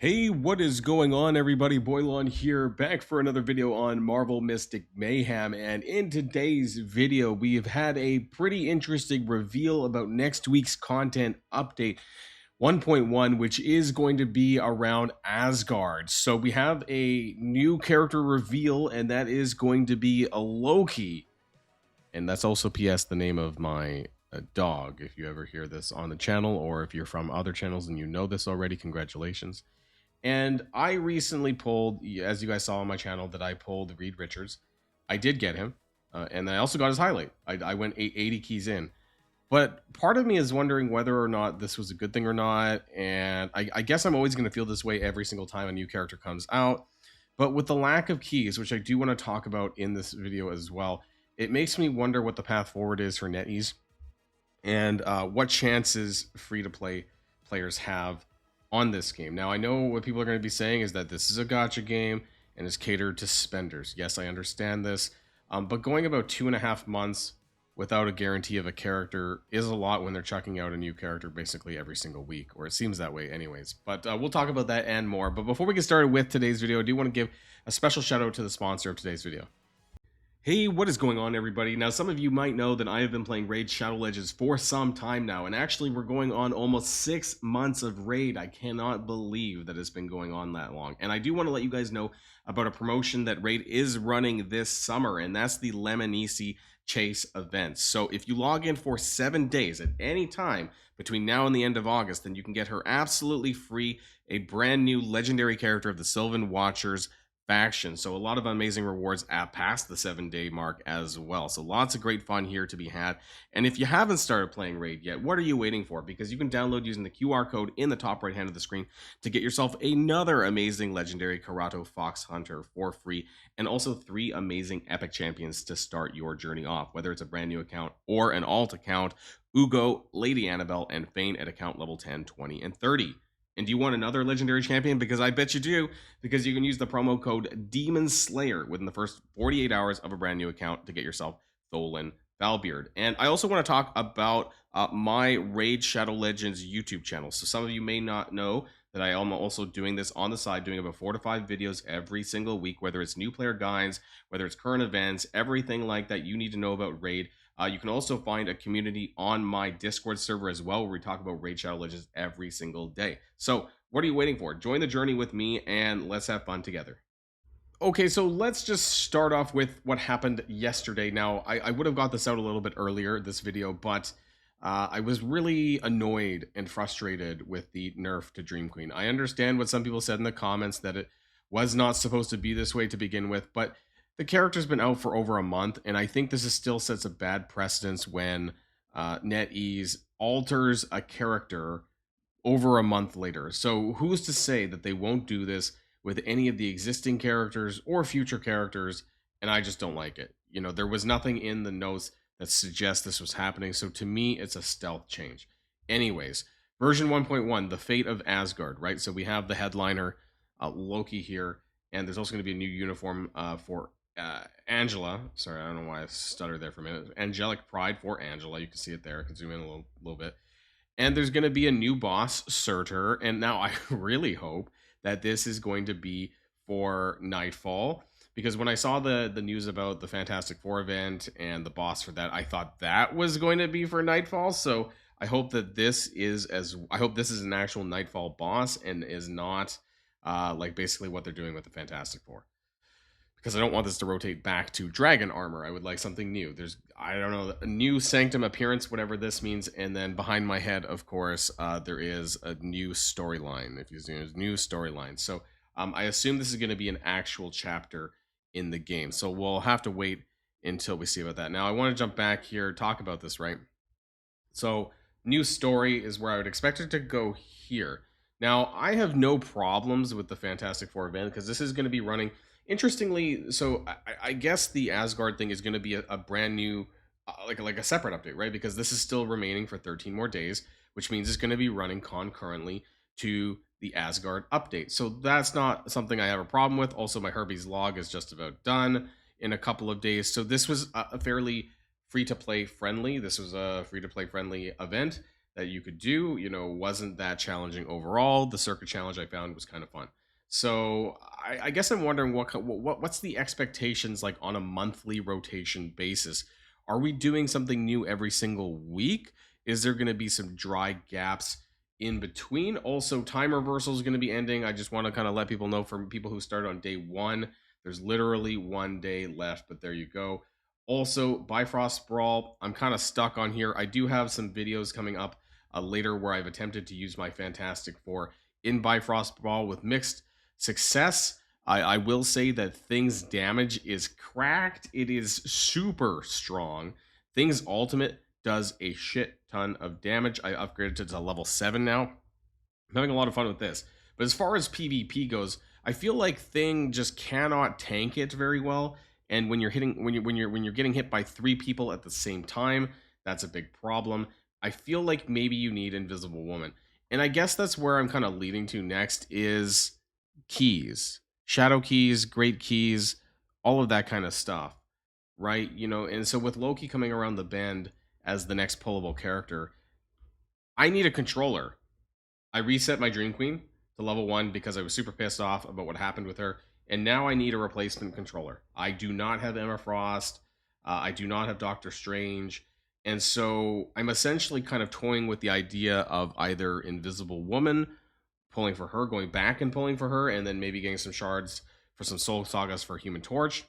Hey, what is going on, everybody? Boilon here, back for another video on Marvel Mystic Mayhem. And in today's video, we have had a pretty interesting reveal about next week's content update 1.1, which is going to be around Asgard. So we have a new character reveal, and that is going to be a Loki. And that's also PS the name of my dog. If you ever hear this on the channel, or if you're from other channels and you know this already, congratulations. And I recently pulled, as you guys saw on my channel, that I pulled Reed Richards. I did get him, and I also got his highlight. I went 80 keys in. But part of me is wondering whether or not this was a good thing or not. And I guess I'm always going to feel this way every single time a new character comes out. But with the lack of keys, which I do want to talk about in this video as well, it makes me wonder what the path forward is for NetEase and what chances free-to-play players have on this game. Now, I know what people are going to be saying is that this is a gacha game and is catered to spenders. Yes, I understand this, but going about 2.5 months without a guarantee of a character is a lot when they're chucking out a new character basically every single week, or it seems that way anyways. But we'll talk about that and more. But before we get started with today's video, I do want to give a special shout out to the sponsor of today's video. Hey, what is going on, everybody? Now, some of you might know that I have been playing Raid Shadow Legends for some time now, and actually we're going on almost 6 months of Raid. I cannot believe that it's been going on that long. And I do want to let you guys know about a promotion that Raid is running this summer, and that's the Lemon-Easy Chase event. So if you log in for 7 days at any time between now and the end of August, then you can get her absolutely free, a brand new legendary character of the Sylvan Watchers faction. So a lot of amazing rewards past the 7-day mark as well. So lots of great fun here to be had. And if you haven't started playing Raid yet, what are you waiting for? Because you can download using the QR code in the top right hand of the screen to get yourself another amazing legendary Karato Fox Hunter for free, and also 3 amazing epic champions to start your journey off, whether it's a brand new account or an alt account: Ugo, Lady Annabelle, and Fane at account level 10, 20, and 30. And do you want another legendary champion? Because I bet you do, because you can use the promo code Demon Slayer within the first 48 hours of a brand new account to get yourself Tholen Valbeard. And I also want to talk about my Raid Shadow Legends YouTube channel. So some of you may not know that I am also doing this on the side, doing about 4 to 5 videos every single week, whether it's new player guides, whether it's current events, everything like that you need to know about Raid. You can also find a community on my Discord server as well, where we talk about Raid Shadow Legends every single day. So what are you waiting for? Join the journey with me and let's have fun together. Okay, so let's just start off with what happened yesterday. Now, I would have got this out a little bit earlier, this video, but I was really annoyed and frustrated with the nerf to Dream Queen. I understand what some people said in the comments, that it was not supposed to be this way to begin with, but the character's been out for over a month, and I think this still sets a bad precedence when NetEase alters a character over a month later. So who's to say that they won't do this with any of the existing characters or future characters? And I just don't like it. You know, there was nothing in the notes that suggests this was happening, so to me, it's a stealth change. Anyways, version 1.1, the fate of Asgard, right? So we have the headliner, Loki here, and there's also going to be a new uniform for Angela. Sorry, I don't know why I stuttered there for a minute. Angelic Pride for Angela. You can see it there. I can zoom in a little bit. And there's going to be a new boss, Surtur. And now I really hope that this is going to be for Nightfall, because when I saw the news about the Fantastic Four event and the boss for that, I thought that was going to be for Nightfall. So I hope that this is an actual Nightfall boss and is not like basically what they're doing with the Fantastic Four. Because I don't want this to rotate back to dragon armor. I would like something new. There's, I don't know, a new Sanctum appearance, whatever this means. And then behind my head, of course, there is a new storyline. If you see, there's new storyline. So I assume this is going to be an actual chapter in the game. So we'll have to wait until we see about that. Now I want to jump back here, talk about this, right? So new story is where I would expect it to go here. Now I have no problems with the Fantastic Four event, because this is going to be running. Interestingly, so I guess the Asgard thing is going to be a brand new, like a separate update, right? Because this is still remaining for 13 more days, which means it's going to be running concurrently to the Asgard update. So that's not something I have a problem with. Also, my Herbie's log is just about done in a couple of days. So this was a fairly free-to-play friendly. This was a free-to-play friendly event. that you could do, you know, wasn't that challenging overall. The circuit challenge I found was kind of fun. So I guess I'm wondering what's the expectations like on a monthly rotation basis? Are we doing something new every single week? Is there going to be some dry gaps in between? Also, time reversal is going to be ending. I just want to kind of let people know, for people who started on day one, there's literally 1 day left, but there you go. Also, Bifrost Brawl, I'm kind of stuck on here. I do have some videos coming up later where I've attempted to use my Fantastic Four in Bifrost Brawl with mixed success. I will say that Thing's damage is cracked. It is super strong. Thing's ultimate does a shit ton of damage. I upgraded it to level 7 now. I'm having a lot of fun with this. But as far as PvP goes, I feel like Thing just cannot tank it very well. And when you're getting hit by 3 people at the same time, that's a big problem. I feel like maybe you need Invisible Woman. And I guess that's where I'm kind of leading to next is keys. Shadow keys, great keys, all of that kind of stuff, right? You know, and so with Loki coming around the bend as the next pullable character, I need a controller. I reset my Dream Queen to level 1 because I was super pissed off about what happened with her, and now I need a replacement controller. I do not have Emma Frost. I do not have Doctor Strange. And so I'm essentially kind of toying with the idea of either Invisible Woman, pulling for her, going back and pulling for her, and then maybe getting some shards for some Soul Sagas for Human Torch,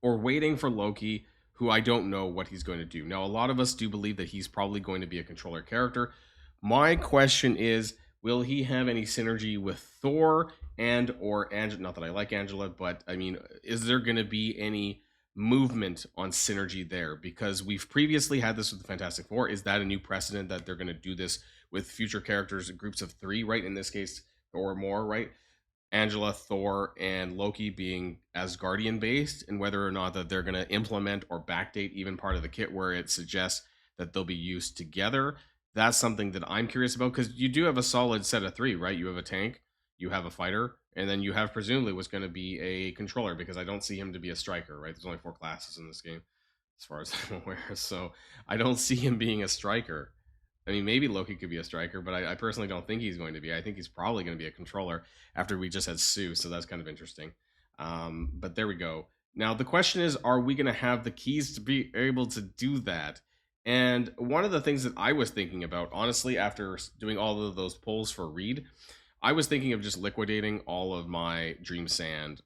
or waiting for Loki, who I don't know what he's going to do. Now, a lot of us do believe that he's probably going to be a controller character. My question is, will he have any synergy with Thor and or Angela? Not that I like Angela, but I mean, is there going to be any movement on synergy there? Because we've previously had this with the Fantastic Four. Is that a new precedent that they're going to do this with future characters, groups of 3, right? In this case, or more, right? Angela, Thor, and Loki being Asgardian based, and whether or not that they're going to implement or backdate even part of the kit where it suggests that they'll be used together. That's something that I'm curious about, because you do have a solid set of 3, right? You have a tank, you have a fighter, and then you have presumably what's going to be a controller, because I don't see him to be a striker, right? There's only 4 classes in this game, as far as I'm aware. So I don't see him being a striker. I mean, maybe Loki could be a striker, but I personally don't think he's going to be. I think he's probably going to be a controller after we just had Sue, so that's kind of interesting. But there we go. Now, the question is, are we going to have the keys to be able to do that? And one of the things that I was thinking about, honestly, after doing all of those polls for Reed, I was thinking of just liquidating all of my Dream Sand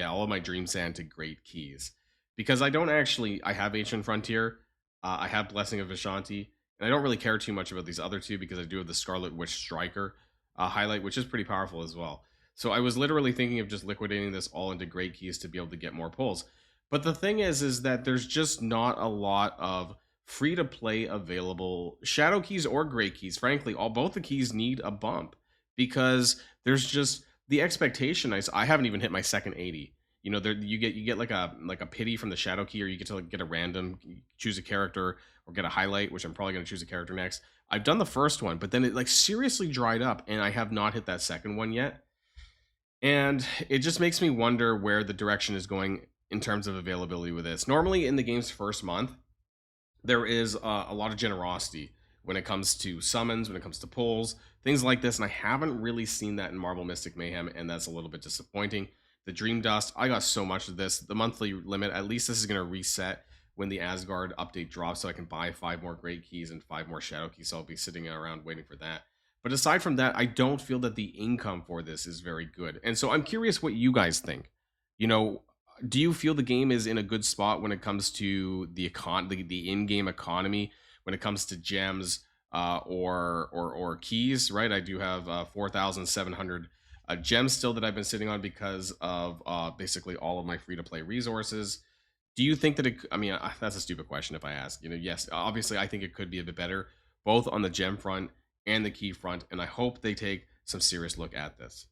all of my Dream Sand to Great Keys. Because I have Ancient Frontier, I have Blessing of Vishanti, and I don't really care too much about these other 2 because I do have the Scarlet Witch Striker highlight, which is pretty powerful as well. So I was literally thinking of just liquidating this all into Great Keys to be able to get more pulls. But the thing is that there's just not a lot of free-to-play available Shadow Keys or Great Keys. Frankly, both the keys need a bump, because there's just the expectation. I haven't even hit my second 80. You know, there you get like a pity from the Shadow Key, or you get to get a random, choose a character, or get a highlight, which I'm probably going to choose a character next. I've done the first one, but then it like seriously dried up, and I have not hit that second one yet. And it just makes me wonder where the direction is going in terms of availability with this. Normally in the game's first month, there is a lot of generosity when it comes to summons, when it comes to pulls, things like this, and I haven't really seen that in Marvel Mystic Mayhem, and that's a little bit disappointing. The Dream Dust, I got so much of this. The monthly limit, at least this is going to reset when the Asgard update drops, so I can buy 5 more Great Keys and 5 more Shadow Keys, so I'll be sitting around waiting for that. But aside from that, I don't feel that the income for this is very good. And so I'm curious what you guys think. You know, do you feel the game is in a good spot when it comes to the in-game economy, when it comes to gems or keys, right? I do have 4,700 gems still that I've been sitting on because of basically all of my free-to-play resources. Do you think that that's a stupid question if I ask. You know, yes, obviously I think it could be a bit better, both on the gem front and the key front, and I hope they take some serious look at this.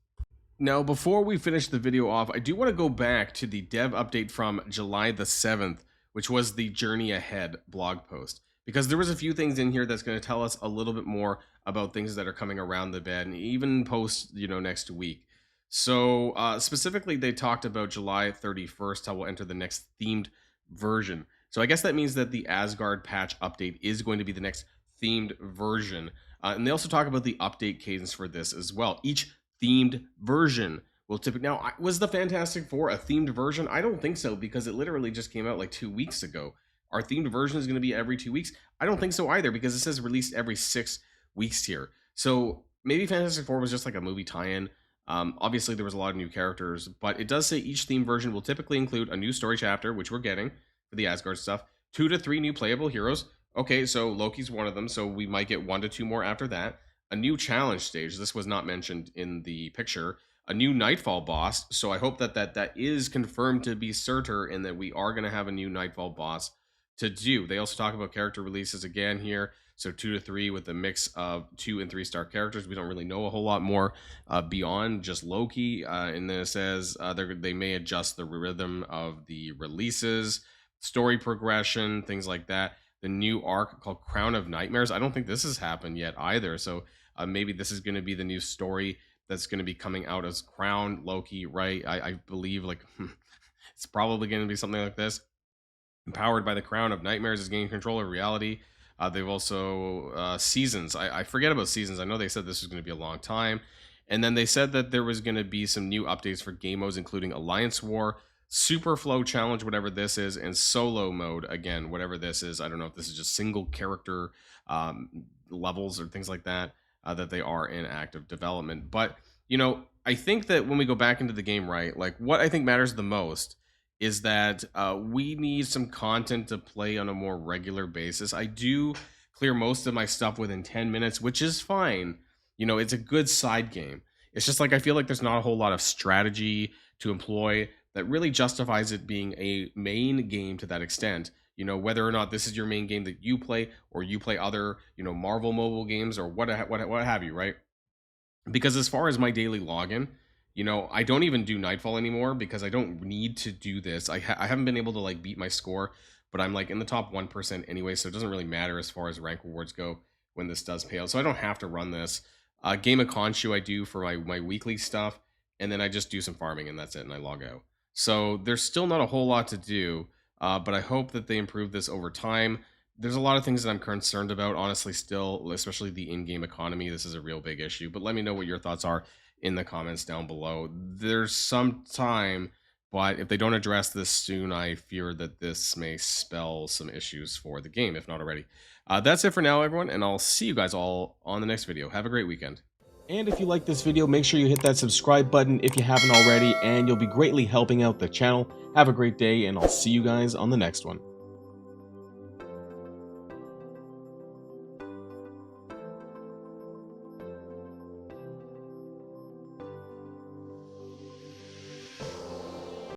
Now, before we finish the video off, I do want to go back to the dev update from July the 7th, which was the Journey Ahead blog post, because there was a few things in here that's going to tell us a little bit more about things that are coming around the bend, even post, next week. So specifically, they talked about July 31st, how we'll enter the next themed version. So I guess that means that the Asgard patch update is going to be the next themed version. And they also talk about the update cadence for this as well. Each themed version will typically... Now, was the Fantastic Four a themed version? I don't think so, because it literally just came out like 2 weeks ago. Our themed version is going to be every 2 weeks? I don't think so either, because it says released every 6 weeks here. So maybe Fantastic Four was just like a movie tie-in. Obviously, there was a lot of new characters, but it does say each theme version will typically include a new story chapter, which we're getting for the Asgard stuff, 2 to 3 new playable heroes. Okay, so Loki's one of them, so we might get 1 to 2 more after that. A new challenge stage. This was not mentioned in the picture. A new Nightfall boss. So I hope that is confirmed to be Surtur, and that we are going to have a new Nightfall boss to do. They also talk about character releases again here. So 2 to 3 with a mix of 2 and 3 star characters. We don't really know a whole lot more beyond just Loki. And then it says they may adjust the rhythm of the releases, story progression, things like that. The new arc called Crown of Nightmares. I don't think this has happened yet either. So maybe this is going to be the new story that's going to be coming out as Crown Loki, right? I believe like it's probably going to be something like this. Empowered by the Crown of Nightmares is gaining control of reality. They've also seasons. I forget about seasons. I know they said this was going to be a long time. And then they said that there was going to be some new updates for game modes, including Alliance War, Super Flow Challenge, whatever this is, and Solo Mode, again, whatever this is. I don't know if this is just single character levels or things like that, that they are in active development. But, you know, I think that when we go back into the game, right, like what I think matters the most is that we need some content to play on a more regular basis. I do clear most of my stuff within 10 minutes, which is fine. You know, it's a good side game. It's just like I feel like there's not a whole lot of strategy to employ that really justifies it being a main game to that extent. You know, whether or not this is your main game that you play, or you play other, you know, Marvel mobile games, or what have you, right? Because as far as my daily login, you know, I don't even do Nightfall anymore because I don't need to do this. I haven't been able to like beat my score, but I'm like in the top 1% anyway, so it doesn't really matter as far as rank rewards go when this does pay out. So I don't have to run this. Game of Khonshu I do for my weekly stuff, and then I just do some farming and that's it, and I log out. So there's still not a whole lot to do, but I hope that they improve this over time. There's a lot of things that I'm concerned about, honestly, still, especially the in-game economy. This is a real big issue, but let me know what your thoughts are in the comments down below. There's some time, but if they don't address this soon, I fear that this may spell some issues for the game, if not already. That's it for now, everyone, and I'll see you guys all on the next video. Have a great weekend. And if you like this video, make sure you hit that subscribe button if you haven't already, and you'll be greatly helping out the channel. Have a great day, and I'll see you guys on the next one.